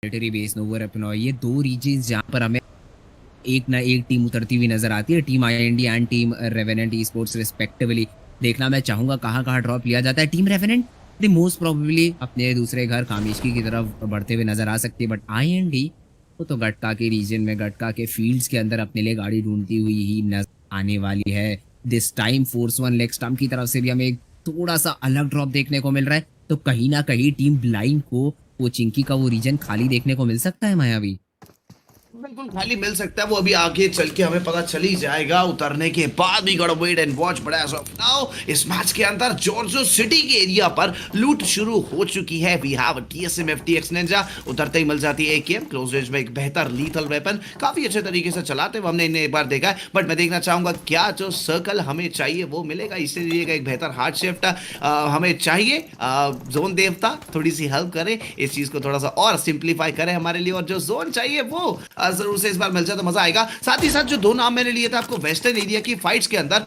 Military base nowhere अपनॉय, ये दो regions जहाँ पर हमें एक ना एक टीम उतरती हुई नजर आती है, team IND and team revenant e sports respectively. देखना मैं चाहूंगा कहाँ कहाँ ड्रॉप लिया जाता है। टीम रेवेनेंट मोस्ट प्रोबेबली अपने दूसरे घर कामिश्की की तरफ बढ़ते हुए नजर आ सकती है, बट आईएनडी वो तो गटका के रीजन में, गटका के फील्ड्स के अंदर अपने लिए गाड़ी ढूंढती हुई ही नजर आने वाली है। This time force one leg stump की तरफ से भी हमें एक थोड़ा सा अलग ड्रॉप देखने को मिल रहा है, तो कहीं ना कहीं टीम ब्लाइंड को वो चिंकी का वो रीजन खाली देखने को मिल सकता है मायावी। बिल्कुल खाली मिल सकता है, वो अभी आगे चल के हमें पता चल ही जाएगा। उतरने के बाद भी got wait and watch. But as of now इस मैच के अंदर जॉर्जो सिटी के एरिया पर लूट शुरू हो चुकी है। We have TSM FTX Ninja. उतरते ही मिल जाती है एकेएम क्लोज रेंज में एक बेहतर लीथल वेपन, काफी अच्छे तरीके से चलाते हुए हमने इन्हें एक बार देखा है। बट मैं देखना चाहूंगा क्या जो सर्कल हमें चाहिए वो मिलेगा। इसलिए एक बेहतर हार्ड शिफ्ट हमें चाहिए। जोन देवता थोड़ी सी हेल्प करे, इस चीज को थोड़ा सा और सिंप्लीफाई करे हमारे लिए, और जो जोन चाहिए वो जरूर से इस बार मिल जाए तो मजा आएगा। साथ ही साथ जो दो नाम मैंने लिए थे आपको वेस्टर्न एरिया की फाइट्स के अंदर,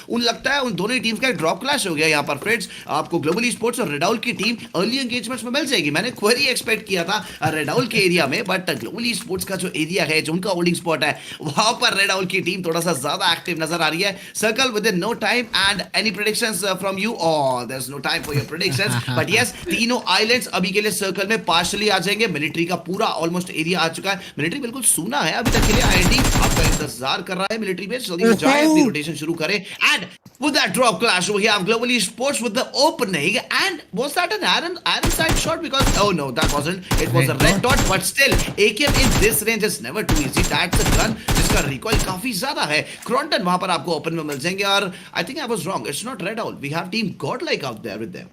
उन लगता है उन दोनों ही टीम्स का ड्रॉप क्लैश हो गया यहाँ पर फ्रेंड्स। आपको ग्लोबल ई स्पोर्ट्स और रेडाउल की टीम अर्ली एंगेजमेंट्स में मिल जाएगी। मैंने क्वेरी एक्सपेक्ट किया था रेडाउल के एरिया में, बट ग्लोबल ई स्पोर्ट्स का जो एरिया है, जो उनका होल्डिंग स्पॉट है, वहां पर रेडाउल की टीम थोड़ा सा ज्यादा एक्टिव नजर आ रही है। Circle with in no time and any predictions from you? और there is no time for your predictions, but yes तीनों आइलैंड्स अभी के लिए सर्कल में पार्शियली आ जाएंगे। मिलिट्री का पूरा ऑलमोस्ट एरिया आ चुका है। मिलिट्री बिल्कुल सूना है अभी तक के लिए। आईएनडी आपका इंतजार कर रहा है मिलिट्री बेस, जल्दी जाए अपनी रोटेशन शुरू करें। And with that drop clash we have global esports with the opening, and was that an iron side shot? Because oh no, that wasn't, it was a red dot, but still AKM in this range is never too easy. That's a gun जिसका recoil काफी ज्यादा है। क्रॉन्टन वहां पर आपको open में मिल जाएंगे, और I think I was wrong, it's not Red Owl, we have team Godlike out there with them.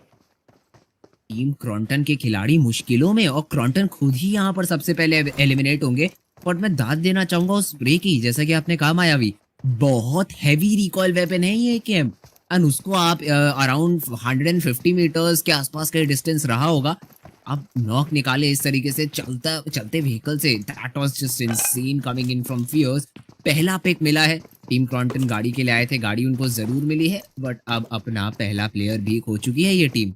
Team क्रॉन्टन के खिलाड़ी मुश्किलों में, और क्रॉन्टन खुद ही यहाँ पर सबसे पहले एलिमिनेट होंगे। और मैं दाद देना चाहूंगा उस स्प्रे की, जैसा कि आपने कहा मायावी, बहुत हैवी रिकॉइल वेपन है ये एकेएम, एंड उसको आप अराउंड 150 मीटर्स के आसपास का डिस्टेंस रहा होगा, आप नॉक निकाले इस तरीके से चलते व्हीकल से। That was just insane coming in from fierce. पहला पिक मिला है, टीम क्रॉन्टन गाड़ी के लिए आए थे, गाड़ी उनको जरूर मिली है, बट अब अपना पहला प्लेयर भी खो चुकी है ये टीम।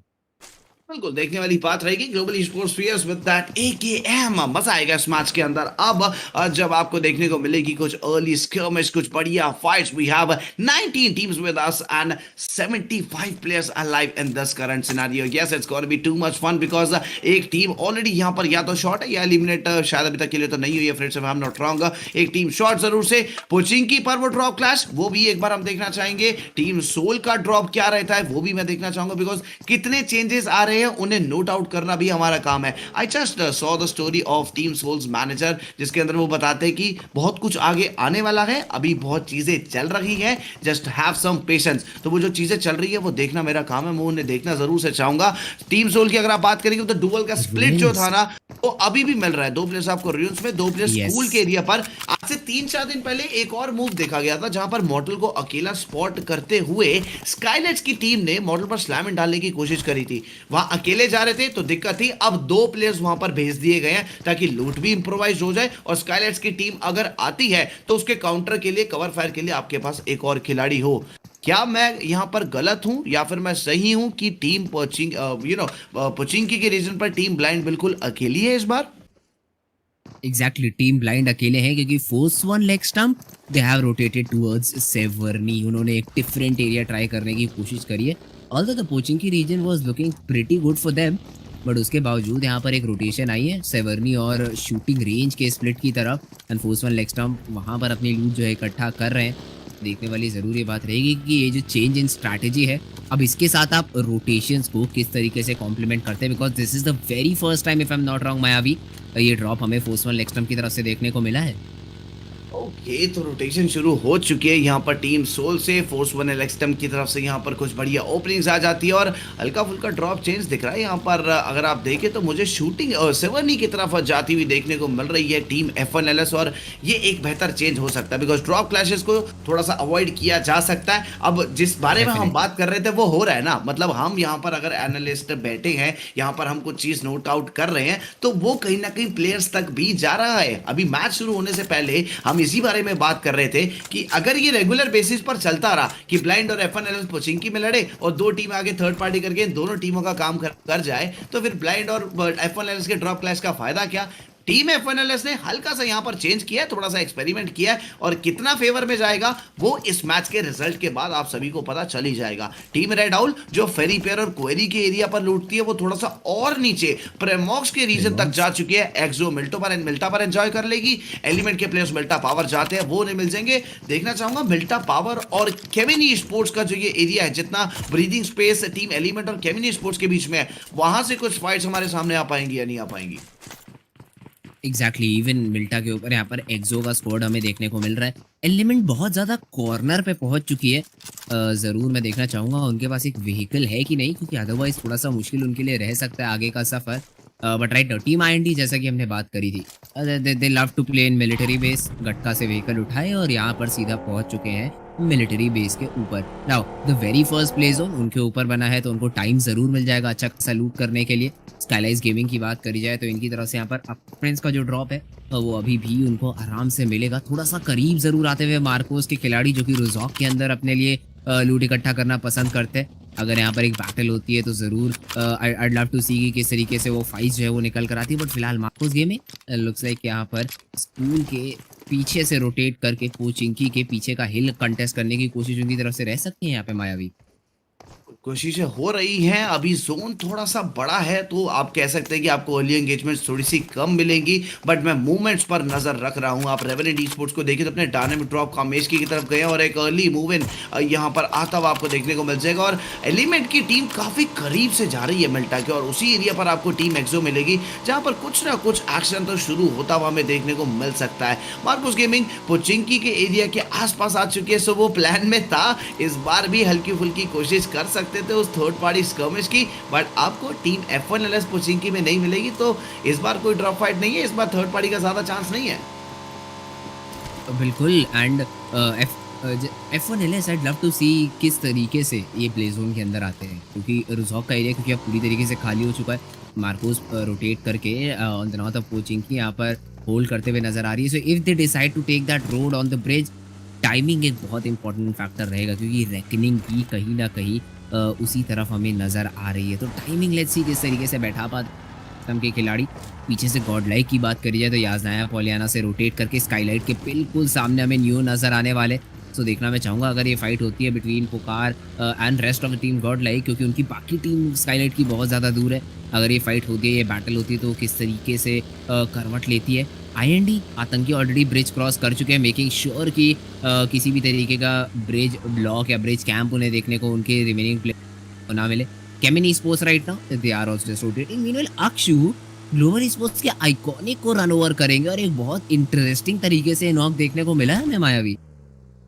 बिल्कुल देखने वाली बात रहेगी Global Esports fares with that AKM. मजा आएगा इस मैच के अंदर अब जब आपको देखने को मिलेगी कुछ अर्ली स्कर्मिश, कुछ बढ़िया fights. We have 19 teams with us and 75 players alive in this current scenario. Yes it's gonna be too much fun because एक टीम ऑलरेडी यहां पर या तो शॉट है या एलिमिनेट शायद अभी तक के लिए तो नहीं हुई है friends, if I am not wrong. एक टीम शॉट जरूर से पोचिंकी पर वो ड्रॉप क्लैश, वो भी एक बार हम देखना चाहेंगे। टीम सोल का ड्रॉप क्या रहता है वो भी मैं देखना चाहूंगा, बिकॉज कितने चेंजेस आ रहे हैं उन्हें नोट आउट करना भी हमारा काम है। I just saw the story of team Soul's manager, जिसके अंदर वो बताते हैं कि बहुत कुछ आगे आने वाला है, अभी बहुत चीजें चल रही हैं, जस्ट हैव सम पेशेंस। तो वो जो चीजें चल रही है वो देखना मेरा काम है, मैं उन्हें देखना जरूर से चाहूंगा। टीम सोल की अगर आप बात करेंगे तो डुअल का स्प्लिट जो था ना वो अभी भी मिल रहा है। 2 प्लेयर्स आपको रून्स में, 2 प्लेयर्स स्कूल के एरिया पर। आज से 3-4 दिन पहले एक और मूव देखा गया था जहां पर मॉडल को अकेला स्पॉट करते हुए स्काईलाइट्स की टीम ने मॉडल पर स्लैम डालने की कोशिश करी थी। वहां अकेले जा रहे थे तो दिक्कत थी, अब 2 प्लेयर्स वहां पर भेज दिए गए हैं ताकि लूट भी इंप्रोवाइज हो जाए, और स्काईलाइट्स की टीम अगर आती है तो उसके काउंटर के लिए, कवर फायर के लिए आपके पास एक और खिलाड़ी हो। क्या मैं यहां पर गलत हूं या फिर मैं सही हूं कि टीम पोचिंकी के रीजन पर टीम ब्लाइंड बिल्कुल अकेली है इस बार? एग्जैक्टली टीम ब्लाइंड अकेले हैं क्योंकि force one leg stump they have rotated towards सेवर्नी। उन्होंने एक डिफरेंट एरिया ट्राई करने की कोशिश करी है, although the Pochinki region was looking pretty good for them, but उसके बावजूद यहाँ पर एक रोटेशन आई है सेवर्नी और शूटिंग रेंज के स्प्लिट की तरफ, and force one leg stump वहाँ पर अपनी लूट जो है इकट्ठा कर रहे हैं। देखने वाली ज़रूरी बात रहेगी कि ये जो चेंज इन स्ट्रैटेजी है, अब इसके साथ आप रोटेशंस को किस तरीके से कॉम्प्लीमेंट करते हैं, because this is the very first time if I am not wrong मायावी ये ड्रॉप हमें फोर्स वन लेग स्टंप की तरफ से देखने को मिला है। ओके तो रोटेशन शुरू हो चुकी है यहाँ पर टीम सोल से। फोर्स वन एलेक्सटम की तरफ से यहाँ पर कुछ बढ़िया ओपनिंग्स आ जाती है और हल्का फुल्का ड्रॉप चेंज दिख रहा है यहाँ पर। अगर आप देखें तो मुझे शूटिंग सेवर्नी की तरफ जाती हुई देखने को मिल रही है टीम F1LS, और ये एक बेहतर चेंज हो सकता है बिकॉज ड्रॉप क्लैशेस को थोड़ा सा अवॉइड किया जा सकता है। अब जिस बारे में हम बात कर रहे थे वो हो रहा है ना, मतलब हम यहाँ पर अगर एनालिस्ट बैठे हैं यहाँ पर हम कुछ चीज नोट आउट कर रहे हैं तो वो कहीं ना कहीं प्लेयर्स तक भी जा रहा है। अभी मैच शुरू होने से पहले हम हम इसी बारे में बात कर रहे थे कि अगर ये रेगुलर बेसिस पर चलता रहा कि ब्लाइंड और F1LS पोचिंकी में लड़े और दो टीम आगे थर्ड पार्टी करके इन दोनों टीमों का काम कर जाए, तो फिर ब्लाइंड और F1LS के ड्रॉप क्लैश का फायदा क्या? टीम F1LS ने हल्का सा यहां पर चेंज किया है, थोड़ा सा एक्सपेरिमेंट किया है, और कितना फेवर में जाएगा वो इस मैच के रिजल्ट के बाद आप सभी को पता चल ही जाएगा। टीम रेड आउल जो फेरी पेयर और क्वेरी के एरिया पर लूटती है, वो थोड़ा सा और नीचे प्रेमॉक्स के रीजन तक जा चुकी है। एक्सो मिल्टा पर एंजॉय कर लेगी। एलिमेंट के प्लेयर्स मिल्टा पावर जाते हैं, वो नहीं मिल जाएंगे। देखना चाहूंगा मिल्टा पावर और केमिनी स्पोर्ट्स का जो ये एरिया है, जितना ब्रीदिंग स्पेस टीम एलिमेंट और केमिनी स्पोर्ट्स के बीच में है, वहां से कुछ फाइट्स हमारे सामने आ पाएंगी या नहीं आ पाएंगी। एग्जैक्टली इवन मिल्टा के ऊपर यहाँ पर एक्सो का स्क्वाड हमें देखने को मिल रहा है। एलिमेंट बहुत ज्यादा कॉर्नर पे पहुंच चुकी है। जरूर मैं देखना चाहूंगा उनके पास एक व्हीकल है कि नहीं, क्योंकि अदरवाइज थोड़ा सा मुश्किल उनके लिए रह सकता है आगे का सफर। बट राइट, टीम आईएनडी जैसा कि हमने बात करी थी, they love to play in military base. गटका से व्हीकल उठाए और यहाँ पर सीधा पहुंच चुके हैं मिलिट्री बेस के ऊपर। Now the very first play zone उनके ऊपर बना है, तो उनको टाइम जरूर मिल जाएगा अच्छा खासा लूट करने के लिए। स्काइलाइज गेमिंग की बात करी जाए तो इनकी तरफ से यहाँ पर अपफ्रेंड्स का जो ड्रॉप है वो अभी भी उनको आराम से मिलेगा। थोड़ा सा करीब जरूर आते हुए मार्कोस के खिलाड़ी, जो कि रुजॉक के अंदर अपने लिए लूट इकट्ठा करना पसंद करते हैं। अगर यहाँ पर एक बैटल होती है तो जरूर आई लव टू सी कि किस तरीके से वो फाइट जो है वो निकल कर आती है। बट फिलहाल मार्कोस गेमिंग लुक्स लाइक यहाँ पर स्कूल के पीछे से रोटेट करके पोचिंकी के पीछे का हिल कंटेस्ट करने की कोशिश उनकी तरफ से रह सकती है यहाँ पे मायावी। कोशिशें हो रही हैं। अभी जोन थोड़ा सा बड़ा है, तो आप कह सकते हैं कि आपको अर्ली एंगेजमेंट थोड़ी सी कम मिलेंगी, बट मैं मूवमेंट्स पर नजर रख रहा हूं। आप रेवेनेंट स्पोर्ट्स को देखिए तो अपने डायनामिक ड्रॉप कामेश की तरफ गए और एक अर्ली मूव इन यहां पर आता हुआ आपको देखने को मिल जाएगा। और एलिमेंट की टीम काफी करीब से जा रही है मिल्टा के, और उसी एरिया पर आपको टीम एक्सो मिलेगी, जहां पर कुछ ना कुछ एक्शन तो शुरू होता हुआ हमें देखने को मिल सकता है। मार्कोस गेमिंग पोचिंकी के एरिया के आसपास आ चुकी है, सो वो प्लान में था इस बार भी हल्की फुल्की कोशिश कर सकते थे उस थर्ड पार्टी स्कर्मिश की, बट आपको टीम F1LS पोचिंकी में नहीं मिलेगी। तो इस बार कोई ड्रॉप फाइट नहीं है, इस बार थर्ड पार्टी का ज्यादा चांस नहीं है। बिल्कुल। And F1LS I love to see किस तरीके से ये प्ले जोन के अंदर आते हैं, क्योंकि रुजॉक का एरिया क्योंकि अब पूरी तरीके से खाली हो चुका है। मार्कोस रोटेट करके on the north of Pochinki यहाँ पर होल्ड करते हुए नजर आ रही है। So if they decide to take that road on the bridge, timing एक बहुत इंपॉर्टेंट फैक्टर रहेगा, क्योंकि रेकनिंग भी कहीं ना कहीं उसी तरफ हमें नजर आ रही है। तो टाइमिंग लेट्स सी किस तरीके से बैठा पाते के खिलाड़ी। पीछे से गॉड लाइक की बात करी जाए तो याजनाया पॉलियाना से रोटेट करके स्काईलाइट के बिल्कुल सामने हमें न्यू नजर आने वाले। सो देखना मैं चाहूंगा अगर ये फाइट होती है बिटवीन पुकार and rest of the team God like, क्योंकि उनकी बाकी टीम स्काईलाइट की बहुत ज़्यादा दूर है। अगर ये फाइट होती है, ये बैटल होती है, तो किस तरीके से करवट लेती है। आईएनडी आतंकी ऑलरेडी ब्रिज क्रॉस कर चुके हैं, मेकिंग श्योर कि किसी भी तरीके का ब्रिज ब्लॉक या ब्रिज कैंप उन्हें देखने को उनके रिमेनिंग प्लेयर ना मिले। केमिनी sports right now they are also just rotating. Meanwhile अक्षु ग्लोबल स्पोर्ट्स के आइकॉनिक को रन ओवर करेंगे, और एक बहुत इंटरेस्टिंग तरीके से नॉक देखने को मिला है हमें मायावी।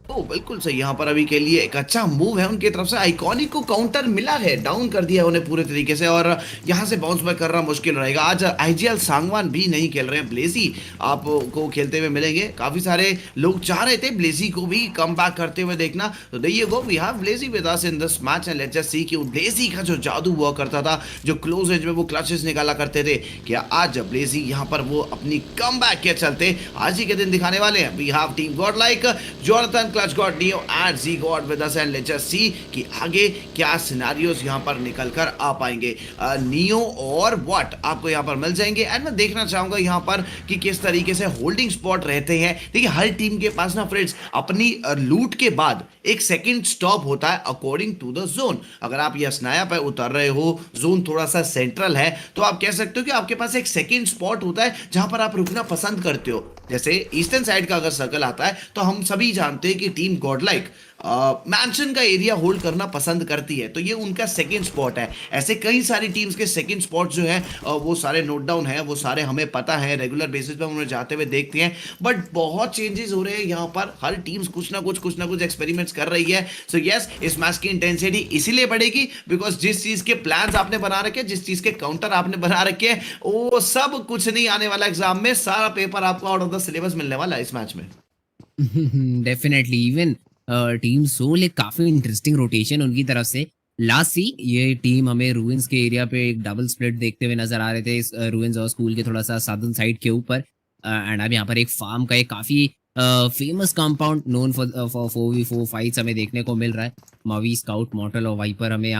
तो बिल्कुल सही, यहाँ पर अभी के लिए एक अच्छा मूव है उनकी तरफ से। आइकॉनिक को काउंटर मिला है, डाउन कर दिया उन्हें पूरे तरीके से, और यहाँ से बाउंस बैक करना मुश्किल रहेगा। आज आईजीएल सांगवान भी नहीं खेल रहे हैं, ब्लेजी आपको खेलते हुए मिलेंगे। काफी सारे लोग चाह रहे थे ब्लेजी को भी कम बैक करते हुए देखना, तो देखिए गो वी हैव ब्लेजी with us in this match and let's just see कि ब्लेजी का जो जादू हुआ करता था, जो क्लोज एज में वो क्लचेस निकाला करते थे, क्या आज ब्लेजी यहाँ पर वो अपनी कम बैक के चलते आज ही के दिन दिखाने वाले हैं। We have team Godlike Jonathan clutch god Neo and G god with us and let's just see कि आगे क्या सिनेरियोस यहां पर निकल कर आ पाएंगे। नियो और व्हाट आपको यहां पर मिल जाएंगे, एंड मैं देखना चाहूंगा यहां पर कि किस तरीके से होल्डिंग स्पॉट रहते हैं। देखिए हर टीम के पास ना फ्रेंड्स अपनी लूट के बाद एक सेकंड स्टॉप होता है अकॉर्डिंग टू द जोन। अगर आप यह स्नाया पे उतर रहे हो, जोन थोड़ा सा सेंट्रल है, तो आप कह सकते हो कि आपके पास एक सेकंड स्पॉट होता है जहां पर आप रुकना पसंद करते हो। जैसे ईस्टर्न साइड का अगर सर्कल आता है तो हम सभी जानते हैं कि टीम गॉडलाइक मैंशन का एरिया होल्ड करना पसंद करती है, तो ये उनका सेकंड स्पॉट है। ऐसे कई सारी टीम्स के सेकंड स्पॉट जो है वो सारे नोट डाउन है, वो सारे हमें पता है, रेगुलर बेसिस पे हम उन्हें जाते हुए देखते हैं। बट बहुत चेंजेस हो रहे हैं यहाँ पर, हर टीम्स कुछ ना कुछ एक्सपेरिमेंट्स कर रही है। सो यस, इस मैच की इंटेंसिटी इसीलिए बढ़ेगी बिकॉज जिस चीज के प्लान्स आपने बना रखे, जिस चीज के काउंटर आपने बना रखे, वो सब कुछ नहीं आने वाला एग्जाम में। सारा पेपर आपको आउट ऑफ द सिलेबस मिलने वाला है इस मैच में। डेफिनेटली। इवन टीम सोल एक काफी इंटरेस्टिंग रोटेशन उनकी तरफ से। लास्ट सी ये टीम हमें रूइंस के एरिया पे एक डबल स्प्लिट देखते हुए नजर आ रहे थे, रूइंस और स्कूल के थोड़ा सा साउथर्न साइड के ऊपर। एंड अब यहाँ पर एक फार्म का एक काफी famous compound known for 4v4 fights हमें देखने को मिल रहा है। मवी, स्काउट, मॉर्टल और वाइपर हमें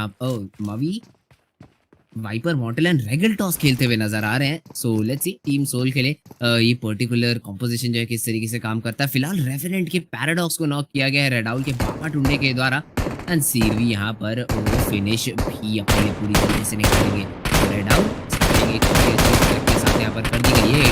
मवी, viper, mortal and regal toss खेलते हुए नजर आ रहे हैं। So let's see team soul के लिए ये पर्टिकुलर कॉम्पोजिशन जो है किस तरीके से काम करता है। फिलहाल रेफरेंट के पैराडॉक्स को नॉक किया गया है रेडाउल के बाबा टुंडे के द्वारा एंड सीरवी यहाँ पर वो फिनिश भी अपनी पूरी तरीके से निकालेंगे। रेडाउल के साथ यहाँ पर कर दी गई है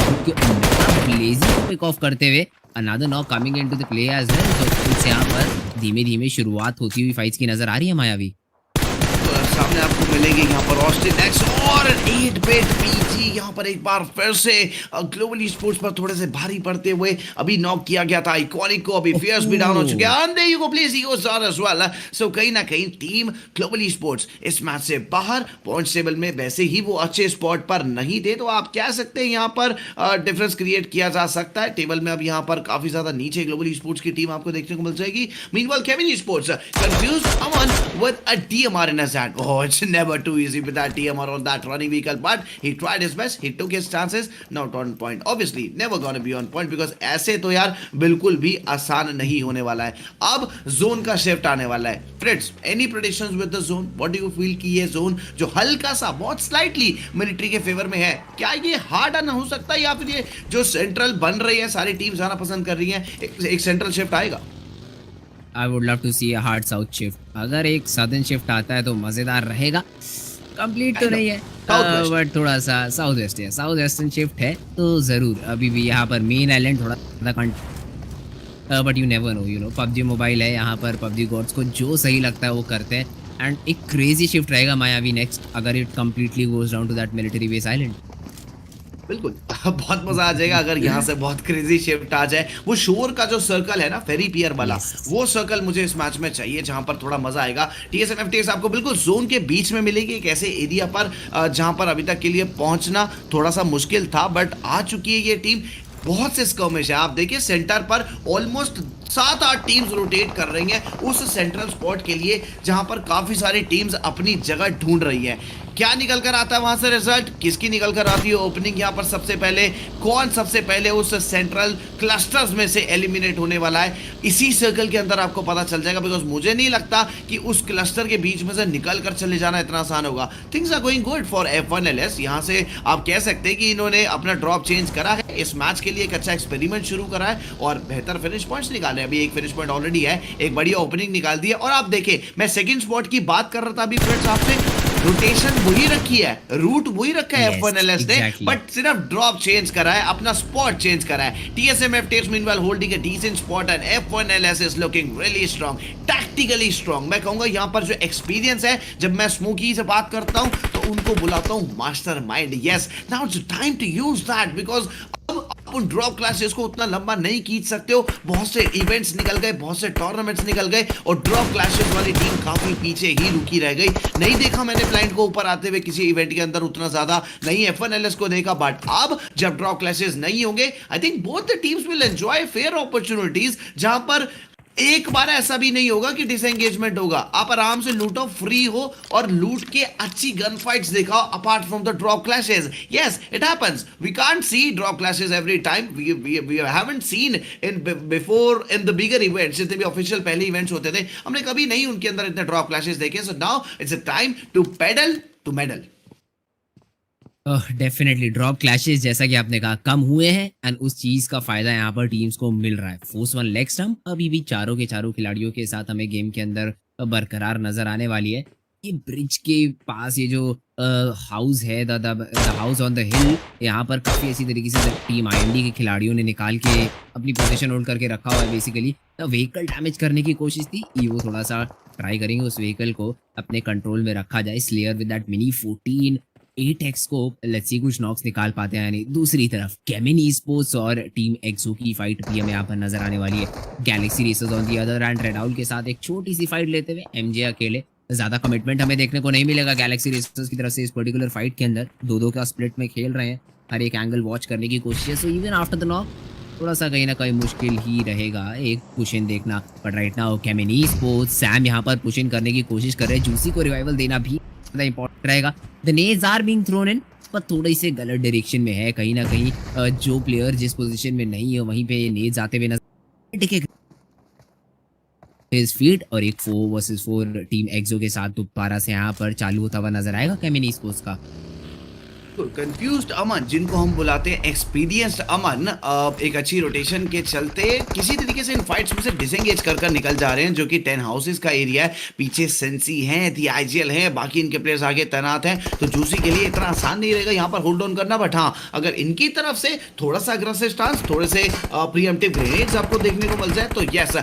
ब्लेजी को पिक ऑफ करते हुए। Another knock coming into the play as well. तो इससे यहाँ पर धीमे धीमे शुरुआत होती हुई फाइट्स की नजर आ रही है मायावी। तो सामने आपको मिलेगी यहाँ पर ऑस्टिन एक्स और 8-बिट पीजी यहाँ पर एक बार फिर से ग्लोबल स्पोर्ट्स पर थोड़े से भारी पड़ते हुए अभी नॉक किया गया था आइकॉनिक को। अभी फियर्स भी डाउन हो चुके हैं and there you go, please, he goes down as well. So कहीं ना कहीं टीम ग्लोबल स्पोर्ट्स इस मैच से बाहर पॉइंट टेबल में वैसे ही वो अच्छे स्पॉट पर नहीं थे, तो आप कह सकते हैं यहाँ पर डिफरेंस क्रिएट किया जा सकता है। टेबल में अब यहाँ पर काफी ज्यादा नीचे ग्लोबल स्पोर्ट्स की टीम आपको देखने को मिल जाएगी। Meanwhile Kevin sports confused someone with a DMR in his hand. Oh, it's never too easy with that DMR on that running vehicle, but he tried his best. He took his chances. Not on point. Obviously, never gonna be on point because ऐसे तो यार बिल्कुल भी आसान नहीं होने वाला है। अब जोन का शिफ्ट आने वाला है। Friends, any predictions with the zone? What do you feel कि ये जोन जो हल्का सा बहुत स्लाइटली मिलिट्री के फेवर में है, क्या ये हार्ड रन हो सकता है या फिर ये जो सेंट्रल बन रही है सारी टीम जाना पसंद कर रही है, एक सेंट्रल शिफ्ट आएगा? I would love to see a hard south shift. अगर एक सदर्न शिफ्ट आता है तो मजेदार रहेगा। कंप्लीट तो नहीं है बट थोड़ा सा साउथ वेस्ट है, साउथ वेस्टर्न शिफ्ट है तो जरूर अभी भी यहाँ पर मेन आइलैंड थोड़ा but you never know, you know PUBG mobile है, यहाँ पर पबजी गॉड्स को जो सही लगता है वो करते हैं एंड एक क्रेजी शिफ्ट रहेगा मायावी नेक्स्ट अगर it completely goes down to that military base island. बिल्कुल बहुत मजा आ जाएगा अगर यहाँ से बहुत क्रेजी शिफ्ट आ जाए। वो शोर का जो सर्कल है ना फेरी पियर वाला, वो सर्कल मुझे इस मैच में चाहिए जहां पर थोड़ा मजा आएगा। टीएसएम एफटीएस आपको बिल्कुल जोन के बीच में मिलेगी, एक ऐसे एरिया पर जहां पर अभी तक के लिए पहुंचना थोड़ा सा मुश्किल था, बट आ चुकी है ये टीम। बहुत से स्कर्मिश है, आप देखिए सेंटर पर ऑलमोस्ट 7-8 टीम्स रोटेट कर रही हैं उस सेंट्रल स्पॉट के लिए जहां पर काफी सारी टीम्स अपनी जगह ढूंढ रही हैं। क्या निकल कर आता है वहां से रिजल्ट, किसकी निकल कर आती है ओपनिंग यहाँ पर सबसे पहले, कौन सबसे पहले उस सेंट्रल क्लस्टर्स में से एलिमिनेट होने वाला है, इसी सर्कल के अंदर आपको पता चल जाएगा। बिकॉज मुझे नहीं लगता कि उस क्लस्टर के बीच में से निकल कर चले जाना इतना आसान होगा। Things are going good for F1LS। यहाँ से आप कह सकते हैं कि इन्होंने अपना ड्रॉप चेंज करा है, इस मैच के लिए एक अच्छा एक्सपेरिमेंट शुरू करा है और बेहतर फिनिश पॉइंट्स निकाले। अभी एक फिनिश पॉइंट ऑलरेडी है, एक बढ़िया ओपनिंग निकाल दी है। और आप देखें, मैं सेकंड स्पॉट की बात कर रहा था अभी फ्रेंड्स आपसे, रोटेशन वही रखी है, रूट वही रखा है F1LS ने, बट सिर्फ ड्रॉप चेंज करा है, अपना स्पॉट चेंज करा है। TSM FTS meanwhile holding a decent spot and F1LS is looking really strong, tactically strong। मैं कहूंगा यहाँ पर जो एक्सपीरियंस है, जब मैं स्मोकी से बात करता हूँ तो उनको बुलाता हूँ Mastermind. Yes, now it's time to use that because अब आप उन ड्रॉप क्लासेस को उतना लंबा नहीं खींच सकते हो। बहुत से इवेंट्स निकल गए, बहुत से टूर्नामेंट्स निकल गए और ड्रॉप क्लासेस वाली टीम काफी पीछे ही रुकी रह गई। नहीं देखा मैंने ब्लाइंड को ऊपर आते हुए किसी इवेंट के अंदर उतना ज्यादा नहीं F1LS को देखा, बट अब जब ड्रॉप क्लासेस नहीं होंगे, I think both the teams will enjoy fair opportunities, जहां पर एक बार ऐसा भी नहीं होगा कि डिसएंगेजमेंट होगा। आप आराम से लूटो, फ्री हो और लूट के अच्छी गन फाइट्स दिखाओ apart from the drop clashes. Yes, it happens, we can't see drop clashes every time, we haven't seen in before in the bigger events. जितने भी ऑफिशियल पहले इवेंट्स होते थे, हमने कभी नहीं उनके अंदर इतने ड्रॉप क्लैशेस देखे। So now it's a time to pedal to medal. Definitely drop clashes जैसा कि आपने कहा कम हुए हैं एंड उस चीज का फायदा यहाँ पर टीम्स को मिल रहा है। फोर्स 1 लेग स्टंप अभी भी चारों के चारों खिलाड़ियों के साथ हमें गेम के अंदर बरकरार नजर आने वाली है। ये ब्रिज के पास ये जो हाउस है, द हाउस ऑन द हिल, यहाँ पर काफी ऐसी तरीके से टीम IMD के खिलाड़ियों ने निकाल के अपनी पोजीशन होल्ड करके रखा हुआ है। बेसिकली व्हीकल डैमेज करने की कोशिश थी, वो थोड़ा सा ट्राई करेंगे उस व्हीकल को अपने कंट्रोल में रखा जाए। Slayer with that mini 14 8x को लेट्स सी कुछ नॉक्स निकाल पाते हैं। यानी दूसरी तरफ केमिन स्पोर्ट्स और टीम एक्सो की फाइट भी हमें यहाँ पर नजर आने वाली है। Galaxy racers on the other end रेडाउल के साथ एक छोटी सी फाइट लेते हुए MJ अकेले। ज्यादा कमिटमेंट हमें देखने को नहीं मिलेगा गैलेक्सी रेसर्स की तरफ से इस पर्टिकुलर फाइट के अंदर। 2-2 का स्प्लिट में खेल रहे हैं, हर एक एंगल वॉच करने की कोशिश है। So even after the knock थोड़ा सा कहीं ना कहीं मुश्किल ही रहेगा एक पुश इन देखना। But right now केमिन sports Sam यहाँ पर पुश इन करने की कोशिश कर रहे हैं। जूसी को रिवाइवल देना भी इंपॉर्टेंट रहेगा। The nades are being thrown in, पर थोड़ी से गलत डायरेक्शन में है। कहीं ना कहीं जो प्लेयर जिस पोजीशन में नहीं है वहीं पे नेड्स आते हुए नजर टिके हिज फीट और एक 4 वर्सेस 4 टीम एक्सो के साथ दोबारा से यहाँ पर चालू होता हुआ नजर आएगा केमिनी स्पोर्ट्स का। कंफ्यूज्ड अमन, जिनको हम बुलाते हैं एक्सपीरियंस्ड अमन, एक अच्छी रोटेशन के चलते किसी तरीके से इन फाइट्स में से डिसएंगेज कर निकल जा रहे हैं, जो कि 10 हाउसेस का एरिया है। पीछे सेंसी हैं, दी आईजीएल हैं, बाकी इनके प्लेयर्स आगे तैनात हैं, तो जूसी के लिए इतना आसान नहीं रहेगा यहाँ पर होल्ड ऑन करना। बट हाँ, अगर इनकी तरफ से थोड़ा सा अग्रेसिव स्टांस, थोड़े से प्रीएम्प्टिव ग्रेनेड्स आपको देखने को मिल जाए तो यस,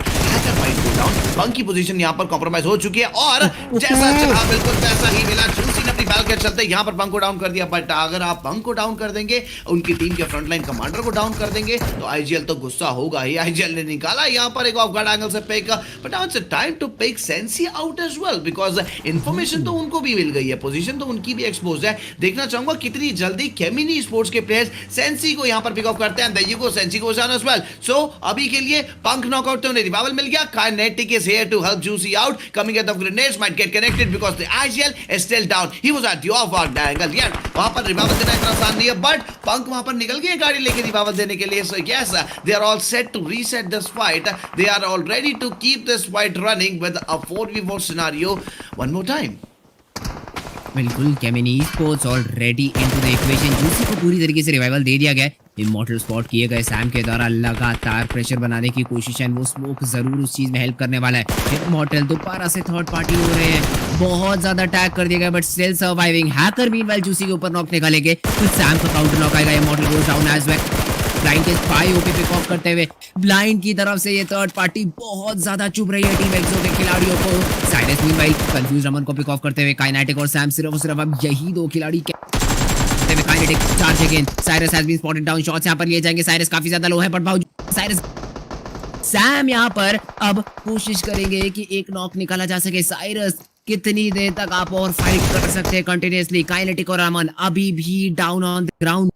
बंक की पोजीशन यहाँ पर कॉम्प्रोमाइज हो चुकी है और जैसा चाहा बिल्कुल वैसा ही मिला। जूसी ने अपनी बैल के चलते यहाँ पर बंक को डाउन कर दिया। बट अगर आप बंक को डाउन कर देंगे, उनकी टीम के फ्रंटलाइन कमांडर को डाउन कर देंगे, तो आईजीएल तो गुस्सा होगा ही। आईजीएल ने निकाला यहाँ पर एक ऑफ गार्ड एंगल से pick, but now it's time to pick Sensei out as well, because information तो उनको भी मिल गई है, पोजीशन तो उनकी भी एक्सपोज है। देखना चाहूंगा कितनी जल्दी केमिनी स्पोर्ट्स के प्लेयर्स सेंसी को यहाँ पर पिक ऑफ करते हैं। देयर यू गो, सेंसी goes down as well. So अभी के लिए पंक नॉकआउट तो उन्हें रिवाइवल मिल गया। Kinetic is here to help Juicy out, coming at the grenades might get connected because the IGL is still down. He was at the off guard angle, यार वहां पर रिवाइवल देना इतना आसान नहीं है, बट पंक वहां पर निकल गए गाड़ी लेके रिवाइवल देने के लिए। So yes, they are all set to reset this fight, they are all ready to keep this fight running with a 4v4 scenario one more time. बिल्कुल, केमिनी sports already into the equation. जूसी को पूरी तरीके से revival दे दिया गया। इमॉर्टल स्पॉट किए गए सैम के द्वारा लगातार प्रेशर बनाने की कोशिश है, वो स्मोक जरूर उस चीज में हेल्प करने वाला है। इमॉर्टल दोबारा से थर्ड पार्टी हो रहे हैं, बहुत ज्यादा अटैक कर दिया गया but still surviving. Hacker meanwhile Juicy के ऊपर नॉक निकालेंगे, तो सैम का काउंटर नॉक आएगा। Immortal goes down as well. Blind के स्पाई ओपी पिक ऑफ करते हुए ब्लाइंड की तरफ से ये थर्ड पार्टी बहुत ज्यादा चुभ रही है टीम एक्सो के खिलाड़ियों को। साइरस मीनवाइल कंफ्यूज रमन को पिक ऑफ करते हुए काइनेटिक और सैम सिर्फ और सिर्फ अब यही दो खिलाड़ी Kinetic charge again. Cyrus has been spotted down, shots यहां पर लिए जाएंगे। साइरस काफी ज्यादा लो है बट बावजूद साइरस सैम यहां पर अब कोशिश करेंगे कि एक नॉक निकाला जा सके। साइरस कितनी देर तक आप और फाइट कर सकते हैं कंटिन्यूअसली। काइनेटिक और अमन अभी भी down on the ground.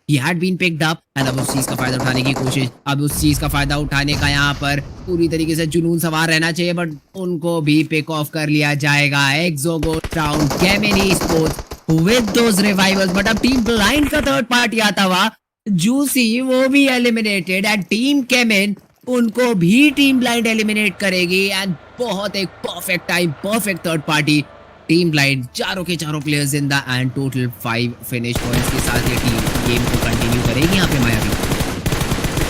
He had been picked up and अब उस चीज का फायदा उठाने की कोशिश, अब उस चीज का फायदा उठाने का यहाँ पर पूरी तरीके से जुनून सवार रहना चाहिए, बट उनको भी पिक ऑफ कर लिया जाएगा। एक्सो गोस डाउन, केमिनी sports with those revivals, but अब टीम ब्लाइंड का थर्ड पार्टी आता हुआ। जूसी वो भी एलिमिनेटेड एंड टीम केमिन उनको भी टीम ब्लाइंड एलिमिनेट करेगी। एंड बहुत एक perfect time, perfect third party. Team blind चारों के चारों players in the end total 5 finish points के साथ ये टीम गेम को कंटिन्यू करेगी यहाँ पे मायावी।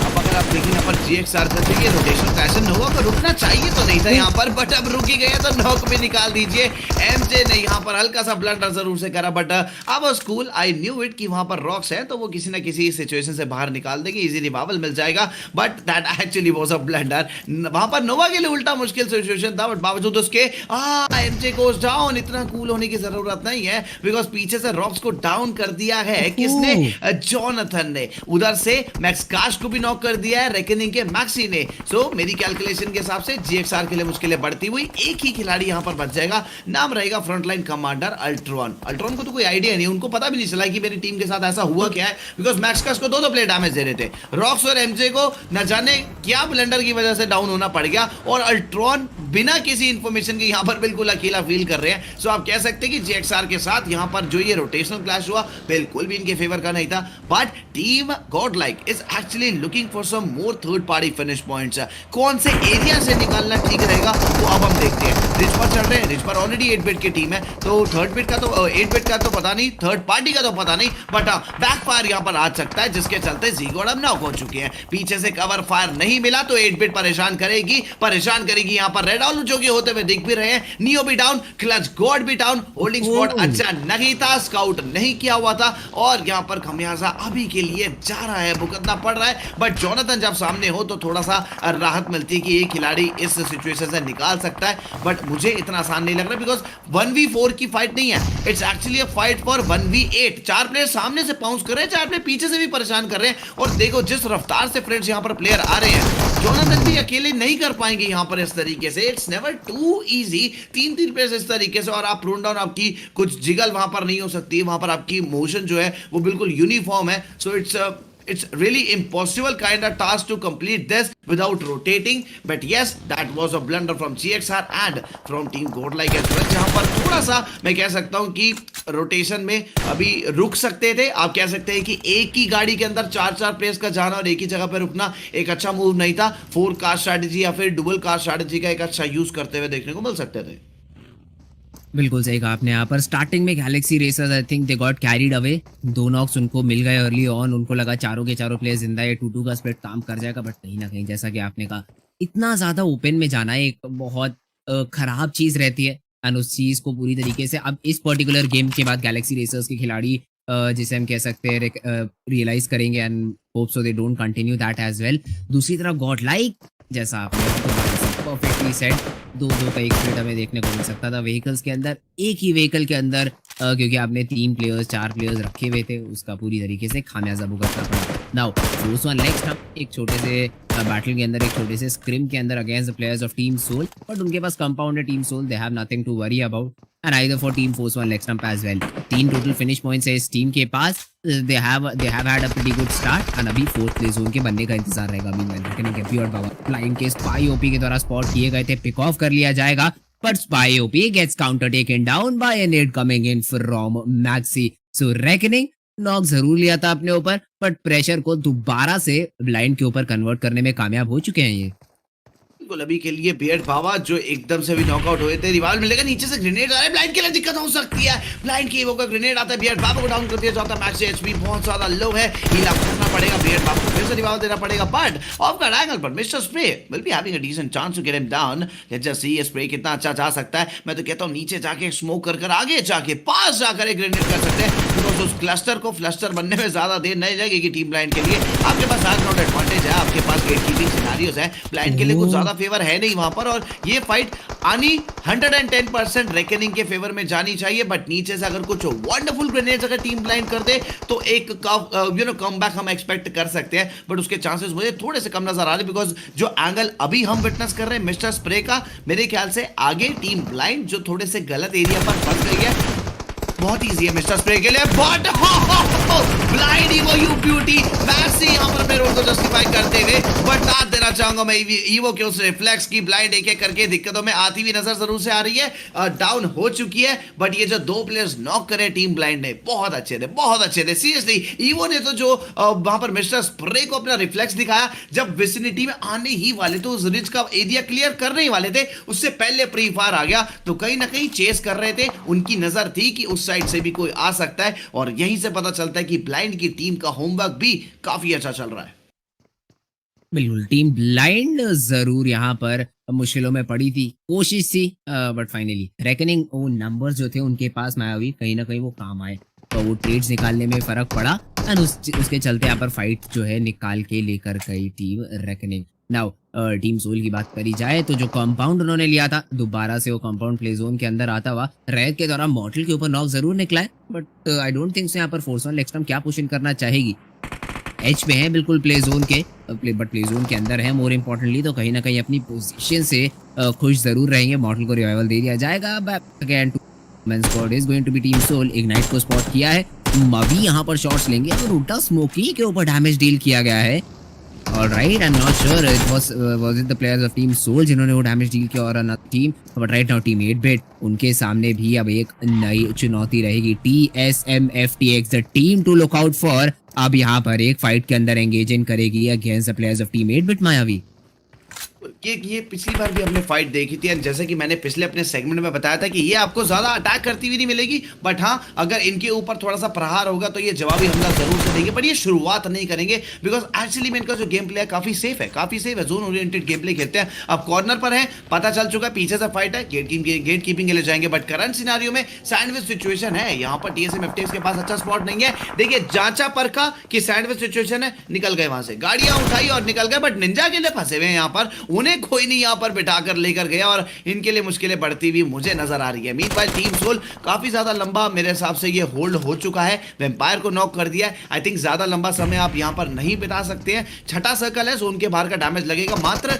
अब अगर आप देखिए यहाँ पर जीएक्सआर का चाहिए रोटेशन पैशन होगा तो रुकना चाहिए तो नहीं था यहाँ पर, बट अब रुकी गए तो नॉक भी निकाल दीजिए। एमजे ने यहाँ पर हल्का सा ब्लंडर जरूर से करा, बट अब स्कूल आई न्यू इट कि वहां पर रॉक्स है तो वो किसी ना किसी सिचुएशन से बाहर निकाल देंगे, इजी रिवाइवल मिल जाएगा। But that actually was a blunder. वहां पर नोवा के लिए उल्टा मुश्किल सिचुएशन था, बट बावजूद उसके एमजे गोस डाउन। इतना कूल होने की जरूरत नहीं है बिकॉज पीछे से रॉक्स को डाउन कर दिया है किसने? जॉनथन ने। उधर से मैक्स काश को भी नॉक कर दिया है रेकनिंग के मैक्सी ने। सो मेरी कैलकुलेशन के हिसाब से जीएक्सआर के लिए मुश्किलें बढ़ती हुई, एक ही खिलाड़ी यहां पर बच जाएगा, नाम रहेगा फ्रंटलाइन कमांडर अल्ट्रॉन। अल्ट्रॉन को तो कोई आइडिया नहीं, उनको पता भी नहीं चला कि मेरी टीम के साथ ऐसा हुआ क्या है, बिकॉज मैक्स काश को दो प्लेयर डैमेज दे रहे थे। रॉक्स और एमजे को न जाने क्या ब्लेंडर की वजह से डाउन होना पड़ गया, और अल्ट्रॉन बिना किसी इंफॉर्मेशन के यहां पर बिल्कुल अकेला फील कर रहे हैं। सो आप कह सकते हैं कि जीएक्सआर के साथ यहां पर जो ये रोटेशनल क्लैश हुआ बिल्कुल भी इनके फेवर का नहीं था, but team Godlike is actually looking for some more third party finish points. कौन से एरिया से निकालना ठीक रहेगा वो अब हम देखते हैं। रिच पर चल रहे हैं, रिच पर ऑलरेडी 8 बिट की टीम है, तो थर्ड बिट का तो 8 बिट का तो पता नहीं, थर्ड पार्टी का तो पता नहीं, बट बैक फायर यहां पर आ सकता है जिसके चलते जीगोड अब नॉक हो चुके हैं। पीछे से कवर फायर नहीं मिला तो 8 बिट परेशान करेगी यहां पर। रेड ऑल जो कि होते हुए दिख भी रहे हैं। नियो भी डाउन, क्लच गॉड भी डाउन, होल्डिंग स्पॉट अच्छा नहीं था, स्काउट नहीं किया हुआ था, और यहां पर खमियाजा अभी के लिए जा रहा है, भुगतना पड़ रहा है। बट जॉनथन जब सामने हो तो थोड़ा सा राहत मिलती है कि एक खिलाड़ी इस सिचुएशन से निकाल सकता है, बट मुझे इतना आसान नहीं लग रहा बिकॉज 1v4 की फाइट नहीं है, it's actually a fight for 1v8। 4 player सामने से पाउंस कर रहे हैं, 4 प्लेयर पीछे से भी परेशान कर रहे हैं, और देखो जिस रफ्तार से फ्रेंड्स यहां पर प्लेयर आ रहे हैं, जॉनथन भी अकेले नहीं कर पाएंगे यहां पर इस तरीके से। It's never too easy, 3 players इस तरीके से, और आप प्रून डाउन, आपकी कुछ जिगल वहां पर नहीं हो सकती, वहां पर आपकी मोशन जो है वो बिल्कुल यूनिफॉर्म है। So it's it's really impossible kind of task to complete this without rotating. But yes, that was a blunder from GXR and from team Godlike as well, जहां पर थोड़ा सा मैं कह सकता हूं कि रोटेशन में अभी रुक सकते थे। आप कह सकते हैं कि एक ही गाड़ी के अंदर चार चार प्लेयर्स का जाना और एक ही जगह पर रुकना एक अच्छा मूव नहीं था। 4 कार स्ट्रैटेजी या फिर डुअल कार स्ट्रैटेजी का एक अच्छा यूज करते हुए देखने को मिल सकते थे। बिल्कुल सही कहा आपने। यहाँ पर स्टार्टिंग में Galaxy Racers I think they got carried away. 2 knocks उनको मिल गए अर्ली ऑन। उनको लगा चारों के चारों प्लेयर जिंदा है, 2-2 का स्प्लिट काम कर जाएगा, बट कहीं ना कहीं जैसा कि आपने कहा इतना ज्यादा ओपन में जाना एक बहुत खराब चीज रहती है। एंड उस चीज को पूरी तरीके से अब इस पर्टिकुलर गेम के बाद गैलेक्सी रेसर्स के खिलाड़ी जिसे हम कह सकते हैं रियलाइज करेंगे and hope so they don't continue that as well. दूसरी तरफ गॉड लाइक जैसा आपने परफेक्टली सेट 2-2 का एक स्प्लिट हमें देखने को मिल सकता था व्हीकल्स के अंदर। एक ही व्हीकल के अंदर क्योंकि आपने 3 प्लेयर्स 4 प्लेयर्स रखे हुए थे, उसका पूरी तरीके से खामियाजा भुगतना पड़ा। नाउ फोर्स वन नेक्स्ट हम एक छोटे से बैटल के अंदर, एक छोटे से स्क्रिम के अंदर against the players of team Soul, but उनके पास कंपाउंड है team Soul, they have nothing to worry about and either for team Force one next as well. 3 total finish points है इस टीम के पास। They have had a pretty good start and अभी 4th place zone के बनने का इंतजार रहेगा। अभी मैं लेकिन कैपी और बाबा फ्लाइंग के स्पाई ओपी के द्वारा स्पॉट किए गए थे, पिक ऑफ कर लिया जाएगा, but Spy OP gets counter taken down by a nade coming in from Maxi. So reckoning knock जरूर लिया था अपने ऊपर, बट प्रेशर को दोबारा से ब्लाइंड के ऊपर कन्वर्ट करने में कामयाब हो चुके हैं ये। अभी के लिए बियर्ड बाबा जो एकदम से भी नॉकआउट हुए थे, रिवाल मिलेगा, नीचे से ग्रेनेड आ रहा है, ब्लाइंड के लिए दिक्कत हो सकती है। ब्लाइंड की वो का ग्रेनेड आता है, बियर्ड बाबा को डाउन कर दिया जाता है। मैक्स एचपी बहुत ज्यादा लो है, हील अप करना पड़ेगा, बियर्ड बाबा को फिर से रिवाल देना पड़ेगा, बट ऑफ द एंगल पर Mr Spray will be having a decent chance to get him down. Let's just see ये स्प्रे कितना अच्छा जा सकता है। मैं तो कहता हूं नीचे जाके स्मोक कर आगे जाके पास जाकर एक ग्रेनेड कर सकते हैं, बिकॉज़ उस क्लस्टर को फ्लस्टर बनने में ज्यादा देर नहीं लगेगी टीम ब्लाइंड के लिए। आपके पास हाई ग्राउंड एडवांटेज है, आपके पास गेट कीपिंग सिनेरियोस है, ब्लाइंड के लिए कुछ ज्यादा फेवर है नहीं वहां पर, और ये फाइट आनी 110% रेकनिंग के फेवर में जानी चाहिए। बट नीचे से अगर कुछ वंडरफुल ग्रेनेड्स अगर टीम ब्लाइंड कर दे तो एक कमबैक हम एक्सपेक्ट कर सकते हैं, बट उसके चांसेस मुझे थोड़े से कम नजर आ रहे, बिकॉज जो एंगल अभी हम विटनेस कर रहे हैं मिस्टर स्प्रे का, मेरे ख्याल से आगे टीम ब्लाइंड जो थोड़े से गलत एरिया पर फंस गई है। बहुत इजी है मिस्टर स्प्रे के लिए, but blind evo you beauty maxi यहां पर अपने रोल को जस्टिफाई करते हुए, बट दाद देना चाहूंगा मैं ईवो के उस रिफ्लेक्स की। ब्लाइंड एक एक करके दिक्कतों में आती हुई नजर जरूर से आ रही है, डाउन हो चुकी है, बट ये जो 2 प्लेयर्स नॉक करे टीम ब्लाइंड ने बहुत अच्छे थे, बहुत अच्छे थे सीरियसली। ईवो ने तो जो वहां पर मिस्टर स्प्रे को अपना रिफ्लेक्स दिखाया, जब विसिनिटी में आने ही वाले तो उस रिज का एरिया क्लियर करने ही वाले थे, उससे पहले प्री फायर आ गया, तो कहीं ना कहीं चेस कर रहे थे, उनकी नजर थी कि उस साइड से भी कोई आ सकता है, और यहीं से पता चलता है कि ब्लाइंड की टीम का होमवर्क भी काफी अच्छा चल रहा है। बिल्कुल टीम ब्लाइंड जरूर यहाँ पर मुश्किलों में पड़ी थी, कोशिश थी, बट फाइनली रेकनिंग वो नंबर्स जो थे उनके पास मायावी कहीं ना कहीं वो काम आए, तो वो ट्रेड्स निकालने में फर्क पड़ा एंड उसके चलते यहाँ पर फाइट जो है निकाल के लेकर गई team Reckoning. Now team Soul की बात करी जाए तो जो कंपाउंड उन्होंने लिया था, दोबारा से वो कंपाउंड प्ले जोन के अंदर आता हुआ रैद के दौरान मॉर्टल के ऊपर नॉक जरूर निकला है, बट आई डोंट थिंक यहाँ पर फोर्स वन लेक्सटम क्या पुशिंग करना चाहेगी। एच पे है बिल्कुल प्ले जोन के, बट प्ले जोन के अंदर है मोर इम्पोर्टेंटली, तो कहीं ना कहीं अपनी पोजीशन से खुश जरूर रहेंगे। मॉर्टल को रिवाइवल दे दिया जाएगा। Again main squad is going to be team Soul. Ignite को स्पॉट किया है, मवी यहाँ पर शॉट्स लेंगे, अगर उल्टा स्मोकी के ऊपर डैमेज डील किया गया है। Alright, I'm not sure it was it the players of Team Soul जिन्होंने वो डैमेज डील किया और another team, but right now Team 8-bit उनके सामने भी अब एक नई चुनौती रहेगी। TSM FTX the team to look out for अब यहाँ पर एक फाइट के अंदर एंगेज इन करेगी against the players of Team 8-bit मायावी। ये पिछली बार भी हमने फाइट देखी थी, जैसे कि मैंने पिछले अपने सेगमेंट में बताया था कि ये आपको ज्यादा अटैक करती हुई नहीं मिलेगी, बट हाँ अगर इनके ऊपर थोड़ा सा प्रहार होगा तो ये जवाबी हमला जरूर से देंगे, बट ये शुरुआत नहीं करेंगे, बिकॉज एक्चुअली में इनका जो गेम प्ले है काफी सेफ है, जोन ओरिएंटेड गेम प्ले खेलते हैं। अब कॉर्नर पर है, पता चल चुका है पीछे से फाइट है, गेट कीपिंग के लिए जाएंगे, बट करंट सिनेरियो में सैंडविच सिचुएशन है, यहाँ पर TSM FTX के पास अच्छा स्पॉट नहीं है। देखिए जांचा परखा कि सैंडविच सिचुएशन है, निकल गए वहां से, गाड़ियां उठाई और निकल गए, बट निंजा के लिए फंसे हुए हैं यहाँ पर, उन्हें कोई नहीं यहाँ पर बिठा कर लेकर गया और इनके लिए मुश्किलें बढ़ती हुई मुझे नजर आ रही है। मीनवाइल टीम सोल काफी ज्यादा लंबा मेरे हिसाब से ये होल्ड हो चुका है, वेम्पायर को नॉक कर दिया है। आई थिंक ज्यादा लंबा समय आप यहाँ पर नहीं बिता सकते हैं। छठा सर्कल है, जोन के बाहर का डैमेज लगेगा, मात्र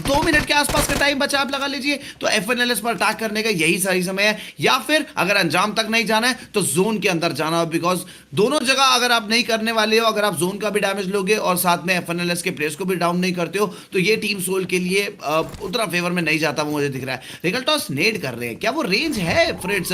2 मिनट के आसपास का टाइम बचा, आप लगा लीजिए। तो एफएनएलएस पर अटैक करने का यही सही समय है, या फिर अगर अंजाम तक नहीं जाना है तो जोन के अंदर जाना हो, बिकॉज दोनों जगह अगर आप नहीं करने वाले हो, अगर आप जोन का भी डैमेज लोगे और साथ में एफएनएलएस के प्लेयर्स को भी डाउन नहीं करते हो, तो ये टीम सोल के लिए उतना फेवर में नहीं जाता, वो मुझे दिख रहा है। रिगल्टॉस नेड कर रहे हैं, क्या वो रेंज है फ्रेंड्स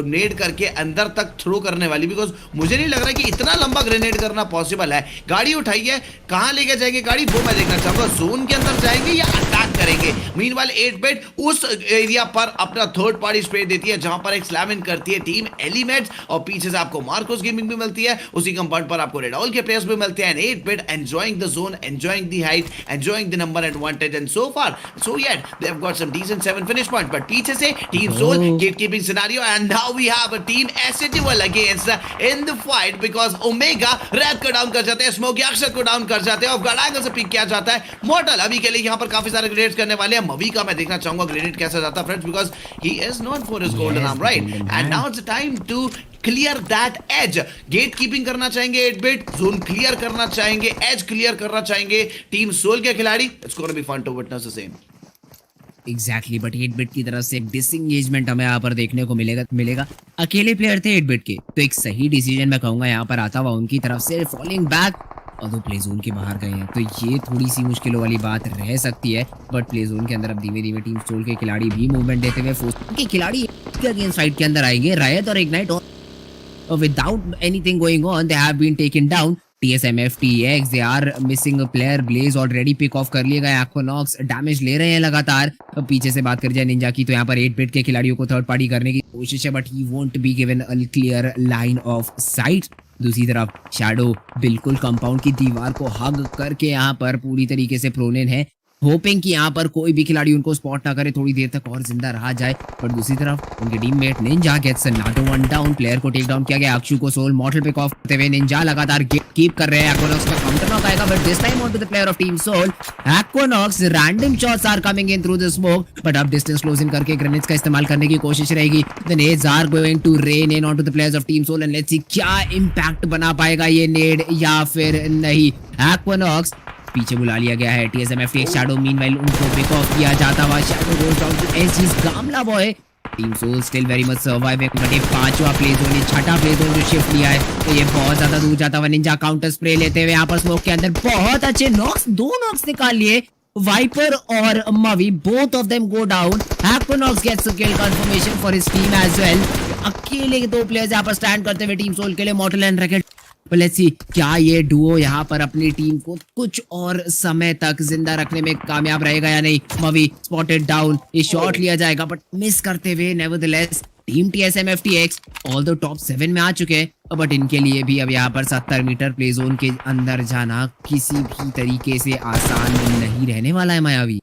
नेड करके अंदर तक थ्रो करने वाली? बिकॉज मुझे नहीं लग रहा कि इतना लंबा ग्रेनेड करना पॉसिबल है। गाड़ी उठाई है, कहां लेके जाएंगे गाड़ी वो मैं देखना चाहूंगा। जोन के अंदर जाएंगे या अटैक करेंगे? मीनवाइल 8-बिट उस एरिया पर अपना थर्ड पार्टी स्प्रे देती है जहां पर एक स्लैम इन करती है टीम एलिमेंट्स, और पीछे से आपको मार्कोस गेमिंग भी मिलती है, उसी कंपाउंड पर आपको रेडॉल के प्लेयर्स भी मिलते हैं। 8-बिट enjoying the zone, enjoying the height, enjoying the number advantage, and so far so yet they have got some decent 7 finish point. But पीछे से team Soul gatekeeping scenario, and now we have a team SATL against in the fight, because Omega रैप को down कर जाते हैं, smoky अक्षर को down कर जाते हैं, और गड़ांगल से पिक किया जाता है। मॉर्टल अभी के लिए यहां पर काफी सारे ग्रेनेड्स करने वाले हैं। मवी का मैं देखना चाहूंगा ग्रेनेड कैसे जाता है friends, because he is known for his golden arm, right? And now it's time to clear that edge. Gatekeeping करना चाहेंगे 8-बिट, जोन क्लियर करना चाहेंगे, एज क्लियर करना चाहेंगे टीम सोल के खिलाड़ी। It's gonna be fun to witness the same. Exactly, but 8-बिट की तरफ से एक डिसएंगेजमेंट हमें यहाँ पर देखने को मिलेगा। अकेले प्लेयर थे 8-बिट के, तो एक सही डिसीजन मैं कहूंगा यहाँ पर आता हुआ उनकी तरफ से, फॉलिंग बैक, और वो प्ले जोन के बाहर गए हैं, तो ये थोड़ी सी मुश्किलों वाली बात रह सकती है। बट प्ले जोन के अंदर अब धीमे धीमे टीम सोल के खिलाड़ी भी मूवमेंट देते हुए फोर्स के खिलाड़ी अगेंस्ट फाइट के अंदर आएंगे। रायत और ignite without anything going on, they have been taken down. TSM FTX, they are missing a player. Blaze already pick off कर लिए गए। Aquanox डैमेज ले रहे हैं लगातार। अब पीछे से बात कर जाए निंजा की, तो यहाँ पर 8-बिट के खिलाड़ियों को थर्ड पार्टी करने की कोशिश है, but he won't be given a clear line of site. दूसरी तरफ शैडो बिल्कुल कंपाउंड की दीवार को हग करके यहाँ पर पूरी तरीके से प्रोनेन है, होपिंग कि यहाँ पर कोई भी खिलाड़ी उनको स्पॉट ना करे, थोड़ी देर तक और जिंदा रहा जाए। पर दूसरी तरफ उनके teammate Ninja gets Nato one down, player को टेक डाउन किया गया। अक्षु को सोल मॉर्टल पिक ऑफ करते हुए निंजा लगातार कीप कर रहे हैं। एक्वानॉक्स का काउंटर नॉक आएगा, but this time on to the player of team Soul. Aquanox random shots are coming in through the smoke, but अब डिस्टेंस क्लोज इन करके ग्रेनेड्स का इस्तेमाल करने की कोशिश रहेगी। The nades are going to rain in on to the players of team Soul, and let's see क्या impact बना पाएगा ये नेड या फिर नहीं। एक्वानॉक्स पीछे बुला लिया गया है। TSM FTX शैडो मीनवाइल उनको पिक ऑफ किया जाता हुआ, शैडो गोस डाउन टू एसजी's Gamla boy. Team Soul still very much surviving, but ये पांचवा प्ले जोन, ये छठा प्ले जोन जो शिफ्ट लिया है, तो ये बहुत ज्यादा दूर जाता हुआ। निंजा काउंटर स्प्रे लेते हुए यहाँ पर स्मोक के अंदर बहुत अच्छे नॉक्स, 2 नॉक्स निकाल लिए। वाइपर और Mavi both of them go down. Aquanox gets a kill confirmation for his team as well. अकेले 2 प्लेयर्स यहाँ पर स्टैंड करते हुए टीम सोल के लिए, मॉर्टल एंड रैकेट। लेट्स सी क्या ये डुओ यहाँ पर अपनी टीम को कुछ और समय तक जिंदा रखने में कामयाब रहेगा या नहीं। मवी स्पॉटेड डाउन, ये शॉट लिया जाएगा बट मिस करते हुए। Nevertheless team TSM FTX all the top 7 में आ चुके हैं, बट इनके लिए भी अब यहाँ पर 70 मीटर प्ले जोन के अंदर जाना किसी भी तरीके से आसान नहीं रहने वाला है मायावी।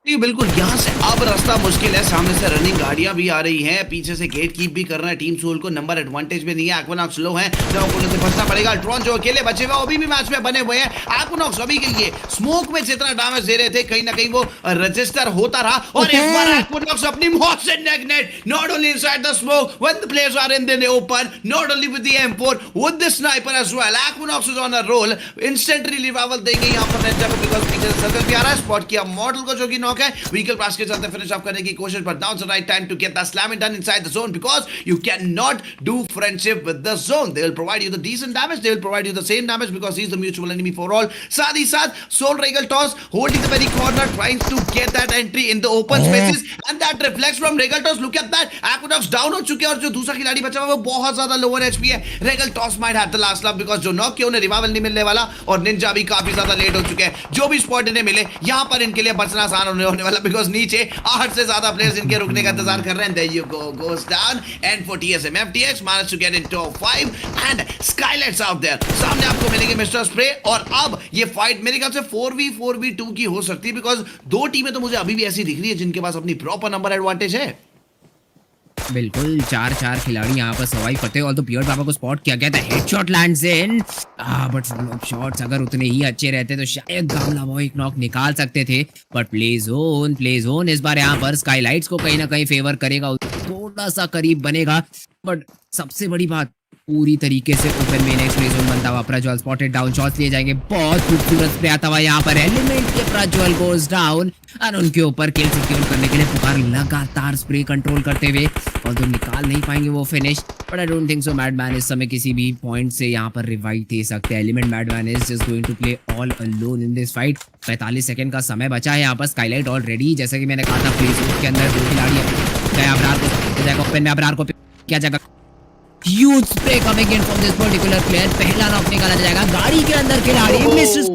बिल्कुल, यहाँ से अब रास्ता मुश्किल है। सामने से रनिंग गाड़ियां भी आ रही हैं, पीछे से गेट कीप भी कर रहा है टीम सोल को। नंबर एडवांटेज में नहीं है, एक्वानॉक्स लो है, तो उनको से बचना पड़ेगा। ट्रॉन जो अकेले बचे हुए अभी भी मैच में बने हुए हैं। एक्वानॉक्स अभी के लिए स्मोक में जितना डैमेज दे रहे थे, कहीं ना कहीं वो रजिस्टर होता रहा, और इस बार एक्वानॉक्स अपनी मौत से नेगनेट, not only inside the smoke when the players are in the open, not only with the M4 with the sniper as well. Aquanox is on a roll, instantly revival देंगे यहां पर निंजा को, because पीछे से circle भी आ रहा है। Spot किया मॉडल को जो कि नॉक है, व्हीकल पास के चलते फिनिश ऑफ करने की कोशिश, but now is the right time to get the slam dunk inside the zone, because you can not do friendship with the zone. They will provide you the decent damage, they will provide you the same damage, because he is the mutual enemy for all. साथ ही साथ Soul Regaltos holding the very corner, trying to get that entry in the open spaces, and that reflex from regal toss. Look at that, Aquanox down हो चुके हैं, और जो दूसरा खिलाड़ी बचा हुआ है वो बहुत ज्यादा लोअर एचपी है। Regal toss might have the last love, because जो नॉक किया उन्हें रिवाइवल नहीं मिलने वाला, और निंजा भी काफी ज्यादा लेट हो चुके हैं। जो भी स्पॉट इन्हें मिले यहां पर इनके लिए बचना आसान होने वाला, बिकॉज़ नीचे 8 से ज्यादा प्लेयर्स इनके रुकने का इंतजार कर रहे हैं। There you go, goes down, and for TSM FTX managed to get in top 5 and Skylights out there. सामने आपको मिलेंगे मिस्टर स्प्रे, और अब ये फाइट मेरे ख्याल से 4v4v2 की हो सकती है, बिकॉज 2 टीमें तो मुझे अभी भी ऐसी दिख रही है जिनके पास अपनी प्रॉपर नंबर एडवांटेज है। बिल्कुल 4-4 खिलाड़ी यहाँ पर सर्वाइव करते हैं और तो बियर्ड बाबा को स्पॉट किया गया था, headshot lands in, but shots अगर उतने ही अच्छे रहते तो शायद गामला बॉय एक नॉक निकाल सकते थे, बट प्ले जोन इस बार यहाँ पर स्काईलाइट्स को कहीं ना कहीं फेवर करेगा, थोड़ा सा करीब बनेगा, बट सबसे बड़ी बात पूरी तरीके से ओपन में नेक्स्ट प्ले जोन बनता हुआ प्रज्वल स्पॉटेड डाउन, शॉट्स लिए जाएंगे, बहुत खूबसूरत स्प्रे आता हुआ यहाँ पर एलिमेंट के प्रज्वल गोज डाउन और उनके ऊपर किल सिक्योर करने के लिए पुकार लगातार स्प्रे कंट्रोल करते हुए और तो निकाल नहीं पाएंगे वो finish, but I don't think so Madman इस समय किसी भी पॉइंट से यहाँ पर रिवाइव दे सकते हैं। Element Madman is just going to play all alone in this fight. 45 second का समय बचा है यहाँ पर, स्काईलाइट ऑलरेडी जैसा कि मैंने कहा था प्ले जोन के अंदर 2 खिलाड़ी हैं, अबरार को जाएगा ओपन में, अबरार को क्या जगह huge spray coming in from this particular player, पहला नॉक निकाला जाएगा, गाड़ी के अंदर खिलाड़ी मिसेस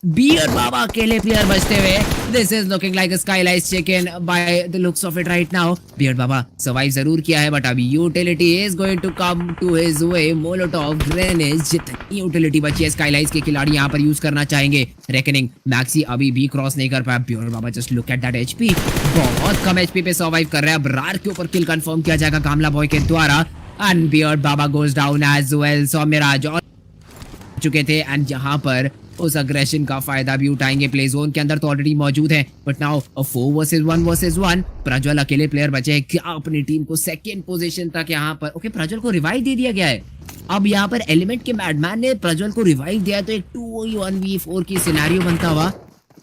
बियर्ड बाबा अकेले प्लेयर बचते हुए, this is looking like a Skylight chicken by the looks of it right now. Beard Baba survive जरूर किया है बट अभी utility is going to come to his way, Molotov grenade, जितनी यूटिलिटी बची है स्काईलाइट्स के खिलाड़ी यहाँ पर यूज करना चाहेंगे। रेकनिंग मैक्सी अभी भी क्रॉस नहीं कर पाया, beard Baba just look at that HP, बहुत कम एचपी पे सर्वाइव कर रहा है। अब रार के ऊपर किल कंफर्म किया जाएगा गामला बॉय के द्वारा and beard Baba goes down as well. Soumyaraj और चुके थे एंड यहाँ पर उस अग्रेशन का फायदा भी उठाएंगे, प्ले जोन के अंदर तो ऑलरेडी मौजूद है बट नाउ 4 वर्सेस 1 प्रज्वल अकेले प्लेयर बचे हैं, क्या अपनी टीम को सेकंड पोजीशन तक यहाँ पर ओके प्रज्वल को रिवाइव दे दिया गया है। अब यहाँ पर एलिमेंट के मैडमैन ने प्रज्वल को रिवाइव दिया तो एक 2v1v4 की सिनेरियो बनता हुआ।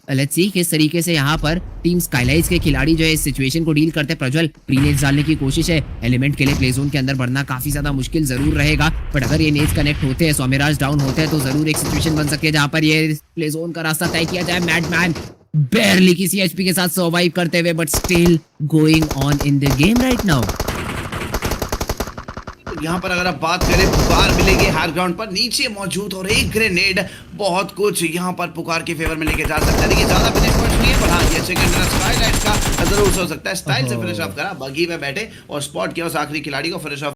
लेट्स सी किस तरीके से यहाँ पर टीम स्काईलाइट्स के खिलाड़ी जो है इस सिचुएशन को डील करते हैं। प्रज्वल प्रीनेट्स डालने की कोशिश है, एलिमेंट के लिए प्ले जोन के अंदर बढ़ना काफी ज्यादा मुश्किल जरूर रहेगा बट अगर ये नेट्स कनेक्ट होते हैं, सौम्यराज डाउन होते हैं तो जरूर एक सिचुएशन बन सकती है जहां पर ये प्ले जोन का रास्ता तय किया जाए। मैडमैन बेयरली किसी एचपी के साथ सर्वाइव करते हुए but still going on in the game right now. यहाँ पर अगर आप बात करें पुकार मिलेंगे हार ग्राउंड पर नीचे मौजूद और एक ग्रेनेड बहुत कुछ यहाँ पर पुकार के फेवर में लेके जा सकता है। देखिए ज्यादा फिनिश पॉइंट्स नहीं है पर हाँ ये सेकंड स्काईलाइट्स का जरूर हो सकता है। स्टाइल से फिनिश ऑफ करा, बगी में बैठे और स्पॉट किया उस आखिरी खिलाड़ी को फिनिश ऑफ